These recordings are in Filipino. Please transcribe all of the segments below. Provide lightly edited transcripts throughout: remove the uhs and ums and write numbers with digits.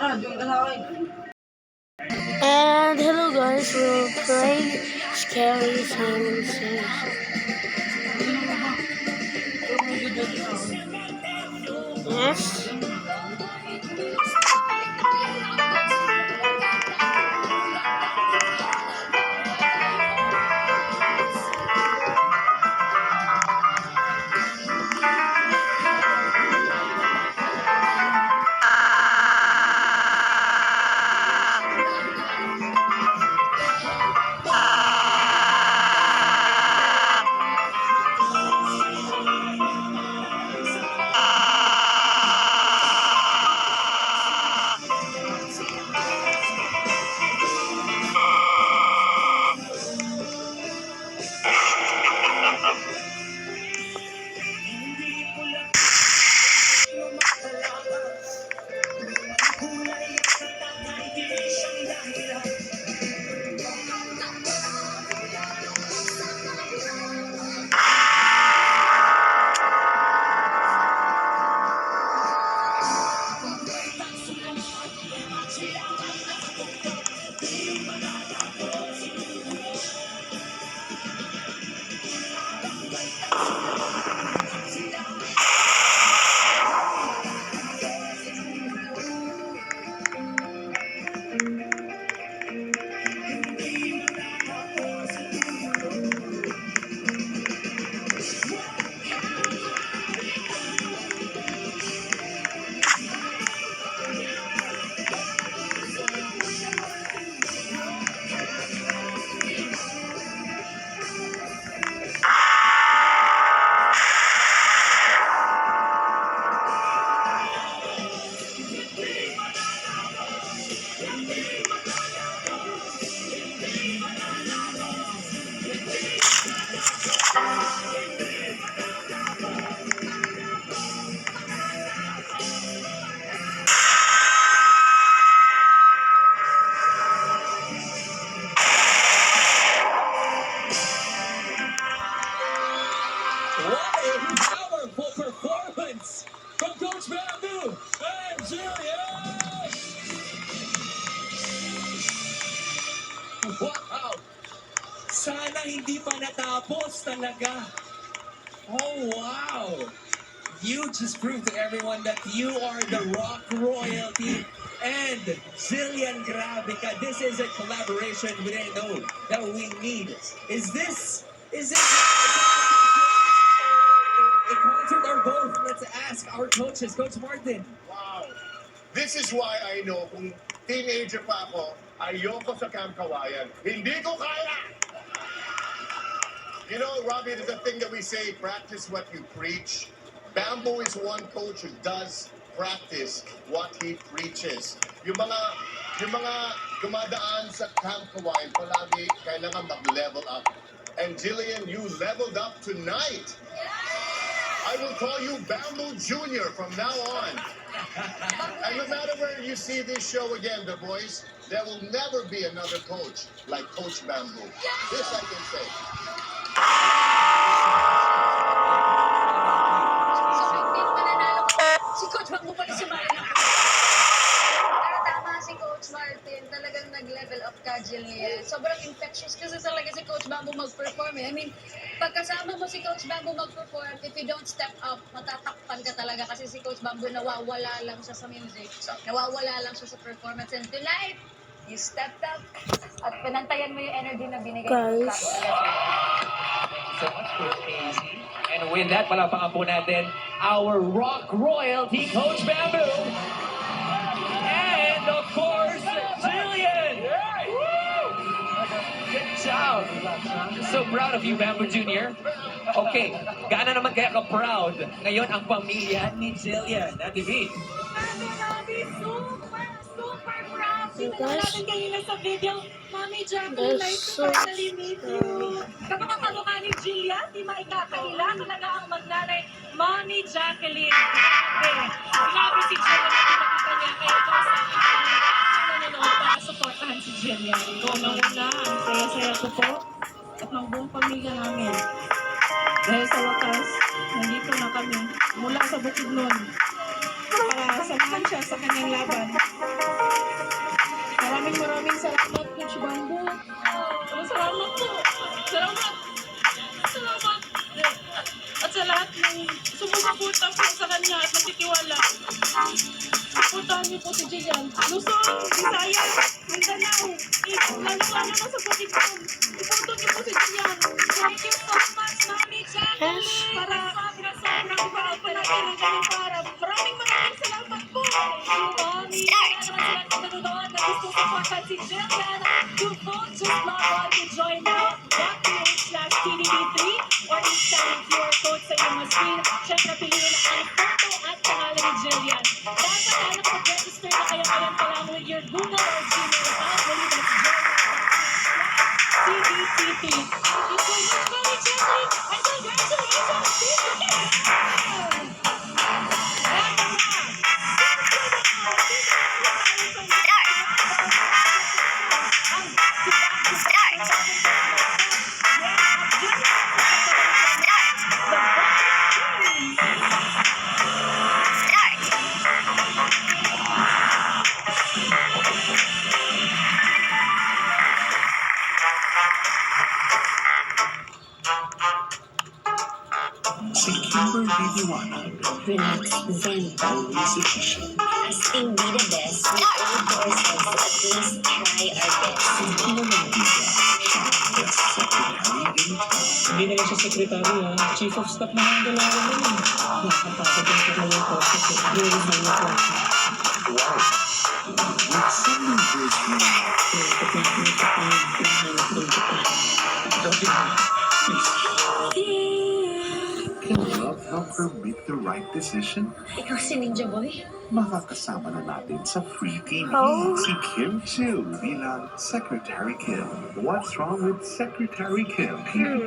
And hello guys, we'll play Scary Simon Says. Yes. What a powerful performance from Coach Bamboo and Julian! Wow! Sana hindi pa natapos talaga. Oh, wow! You just proved to everyone that you are the rock royalty. And Jillian, grabe ka. This is a collaboration we didn't know that we need. Is this a concert or both? Let's ask our coaches. Coach Martin. Wow. This is why I know kung teenager pa ako, ayoko sa Camp Kawayan. Hindi ko kaya! You know, Robbie, there's a thing that we say, practice what you preach. Bamboo is one coach who does practice what he preaches. Yung mga dumadaan sa Camp Kawayan, palagi kailangan mag-level up. And Jillian, you leveled up tonight. I will call you Bamboo Jr. from now on. And no matter where you see this show again, the boys, there will never be another coach like Coach Bamboo. This I can say. Si Coach Bamboo pa rin sumali na. Pero tama si Coach Martin, talagang nag-level up ka, Jillian. Sobrang infectious kasi talaga si Coach Bamboo mag-perform. I mean, pagkasama mo si Coach Bamboo mag-perform, if you don't step up, matatakpan ka talaga kasi si Coach Bamboo nawawala lang siya sa music. Nawawala lang siya sa performance. And tonight, you stepped up at pinantayan mo yung energy na binigay mo. Guys. So much for Casey. And with that, palapakan po natin our rock royalty, Coach Bamboo. And of course, Jillian. Good job. So proud of you, Bamboo Jr. Okay, gaano naman kaya ka-proud ngayon ang pamilya ni Jillian, Ate V? Super proud. You Tingnan guys, natin kanina sa video, Mami Jacqueline, that's nice so to finally meet you. Kapag ang kamukha ni Jillian, di maikakaila talaga ang magnanay, Mami Jacqueline. Grabe si Jillian na pinakita niya. Kaya ito sa nanonood para supportahan si Jillian. Ikaw na una, ang saya-saya ko po at ng buong pamilya namin. Dahil sa wakas, nandito na kami mula sa Bukidnon para samahan siya sa kanyang laban. ko si Gian. Luzon, Visayas, Mindanao, lalo-lalo na sa Bukidnon. Iboto niyo po si Gian. Thank you so much, Mami Janet. Yes. Para sobrang proud pa natin ang kanyang para. Maraming salamat po. Mami, kaya naman sila nanonood na gusto supportan si Jillian. To vote, just log on to joinnow.ph/TVB3 or instant your code sa inyong screen. Siyempre, piliin ang photo at pangalan ni Jillian. Dapat alam mag-register na kayo ngayon pa lang with your Google or Gmail account. Well, you must join TVTP. Thank you so much, Mami Jillian, and congratulations, Jillian! Si Kimberly Liwanag, Relax, Zen. always efficient. Asking be the best, we all do ourselves to at least try our best. Si Tina Mandiga, siya ang best secretary in town. Hindi na lang siya sekretary ha. Chief of staff na ang dalawa na yun. Nakapagod ang kanyang process. Really na yung process. Wow! With some numbers Can love help her make the right decision? Ikaw si Ninja Boy? Makakasama na natin sa Free TV Oh. si Kim Chiu bilang Secretary Kim. What's wrong with Secretary Kim?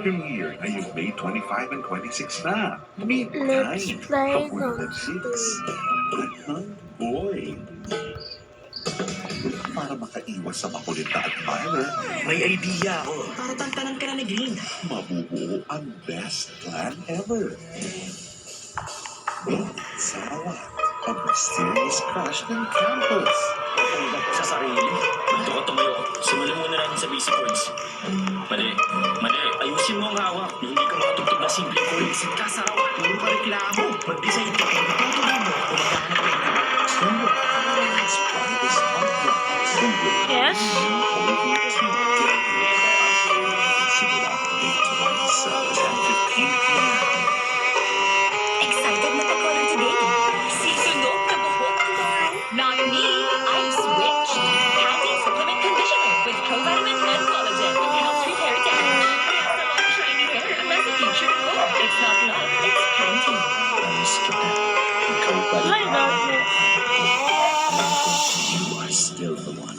Premiere ngayong May 25 and 26 na. Meet Let's Time, play Appointment those 6. Boy! Para makaiwas sa makulit na admirer, May idea ako. Para tantanan ka na ni Green. mabubuo ang best plan ever. Meet Sarawat, a mysterious crush ng campus. Tanggap ko sa sarili. Dito ka tumayo. Simulan mo na natin sa basic words. Mali. Mali. Ayusin mo ang hawak. Yung hindi ka makatugtog na simple chords. Ka sa hawak. Puro ka reklamo. Mag-decide ka. Tutuloy mo. Kung magkano ka na. Truly, its brightest heartthrob. Truly, Yes. only together. Simula May 27 at 15 p.m. Excited na pag-color today. Sisunog na buhok tomorrow. Not me. I'm switched. Candy Supplement Conditioner with provitamin and collagen. It helps repair damage. Kaya sa long shiny hair, unless the future gold. It's not love, it's Candy. Miss kita. Ikaw pa rin. I love it. You are still the one.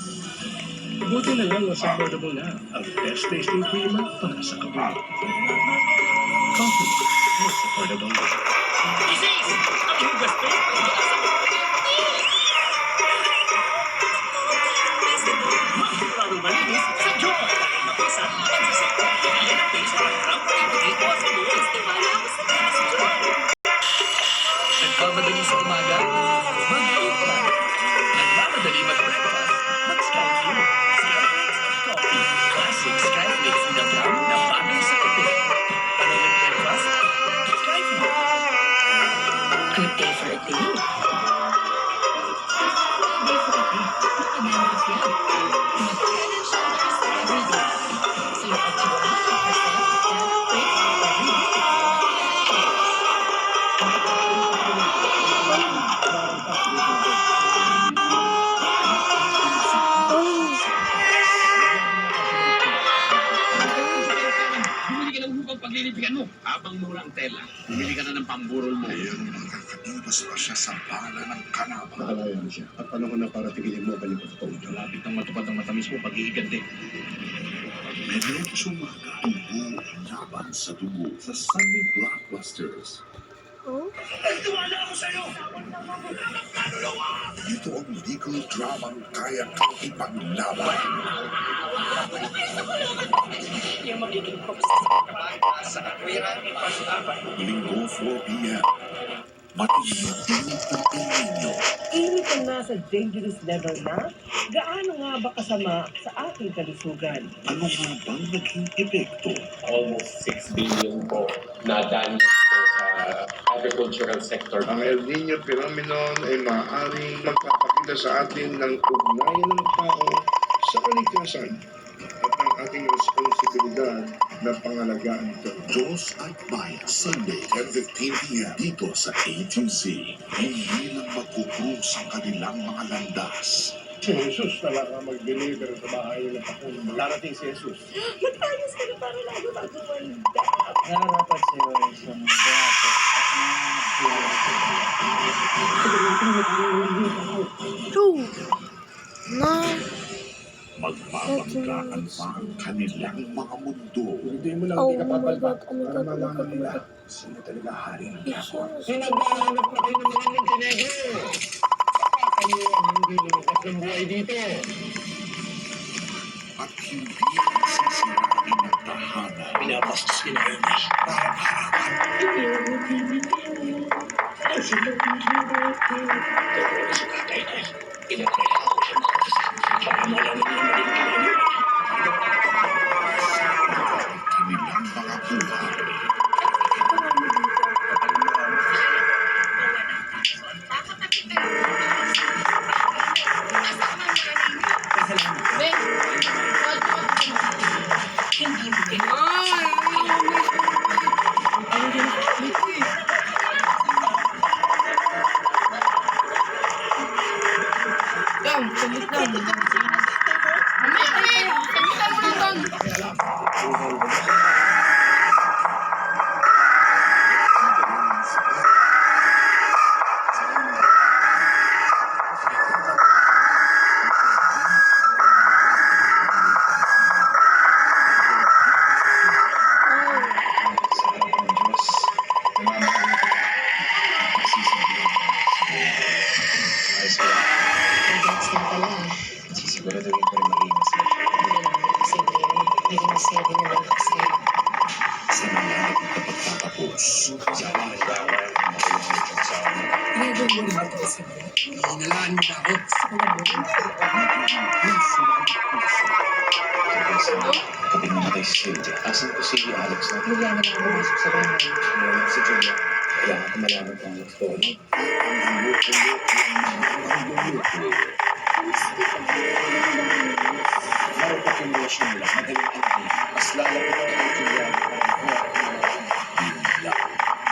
Buti na lang mas affordable na. Ang best tasting creamer para sa kabay. Coffee. Mas affordable. Isis! Ang iyong gusto? Magbukaro malinis sa Joy. Mapisa, magsasek. Kaya ng taste para crowd na ibigay ko sa buhay. Tiwala ako sa taste Joy. Nagmamadali sa umaga? Mag-fruit man. Nagmamadali mag-breakfast? Mag-Skyview. Skyflakes of coffee. Classic Skyflakes with a brown na bagay sa kape. Ano yung breakfast? Skyview. Good day for a day. Day for a day. Nakabalanced yan. Head and shoulders every day. So you're up to 100% and fit every day. Bumili ka ng upang paglilipigan mo. Habang mura ang tela, bumili ka na ng pamburol mo. Ngayon, makakaiwas pa siya sa bala ng kanaba. Nakalayan siya. At panahon na para tigilin mo ang kanyang pagkakaulo. Malapit ng matupad ang matamis mo pag-iigante. Medyo umaga, dugo ang laban sa dugo sa Sunday Blockbusters. Oh. Tiwala ako sa'yo! Ito ang legal drama kaya kang ipaglaban. Yung magiging cooks. Sa katwiran, ipasulaban. Linggo 4 p.m. Matindi ang inyo. Init ang nasa dangerous level na, gaano nga ba kasama sa ating kalusugan? Ano nga bang naging epekto? Almost 6 billion po na damage po sa agricultural sector. Ang El Nino phenomenon ay maaaring magpapakita sa atin ng ugnayan ng tao sa kalikasan at ang ating responsibilidad na pangalagaan ito. Diyos at Bayan, Sunday, 10:15 p.m. dito sa A to Z. Hindi lang magkukrus ang kanilang mga landas. Si Jesus talaga mag-deliver sa bahay ng Pakong. Darating si Jesus. Matayos ka na para lalo magumanda. Narapat si Wilson. Two. Nine. Magmamanggaan pa ang kanilang mga mundo. Hindi mo lang Oh hindi ka my papalpak God, oh my para God, oh my malaman God, oh my nila God. sino talaga hari ng Quiapo. Sinagbahanap na kayo ng mga Montenegro. Baka kayo ang hindi lumikas ng buhay dito. At hindi sisirain ng tahanan. Pinapastos ni Ernie. Parang harapan. Pero si tatay na, pinagkailangan ko siya makakasal. Para malaman niya yung maging ginawa. Kanilang mga buhay. Hindi mo kailangan. Siguraduhin ko rin maging masaya. Sa nangyari ng kapagtatapos. Sana nagkakaroon ng makulong sa amin. Hinalaan mo na ako. Kapag namatay si Cynthia, asan ko si Alex na? Bigla na lang pumasok sa bahay. Ngayon si Julia. Kailangan ko malaman kung ano ito. Marupot yung relasyon nila. Magaling ang mas lalapit ang kay Julia.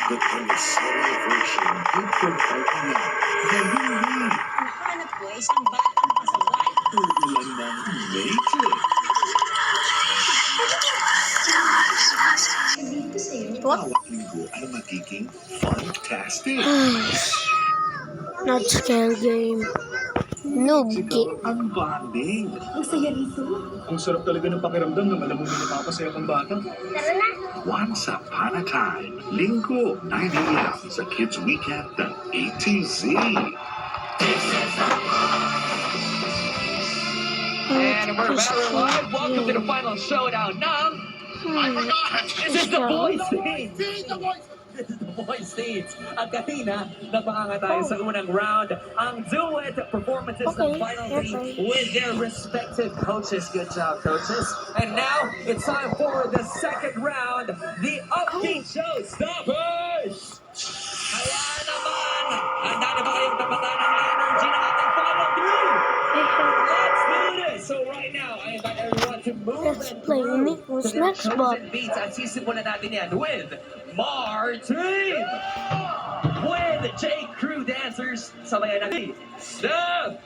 The teleserye version 8.5 na. Galing. Nahanap ko ay isang batang pasaway. Uulan ng Matrix. What? Bawat linggo ay magiging fantastic. Not scale game. Noob game. Ang bonding. Ang sarap talaga ng pakiramdam nang alam mo na napapasaya kang bata. Once upon a time. Linggo, 9 a.m. sa Kids Weekend ng A to Z. And we're back live. Welcome to the final showdown ng... This is the boys' stage! This is the boys' stage. At kanina, napakanga tayo sa unang round. Ang duet performances ng final team with their respective coaches. Good job, coaches. And now, it's time for the second round. The Upbeat Showstoppers! Kaya naman, handa na ba kayong tapatan ng energy ng ating final three? Let's do this! So right now, I invite everyone to move Let's and play groove Nico's to their next ball. chosen beats. At sisimulan natin yan with Martin! With J. Crew Dancers, sabayan natin. Steph!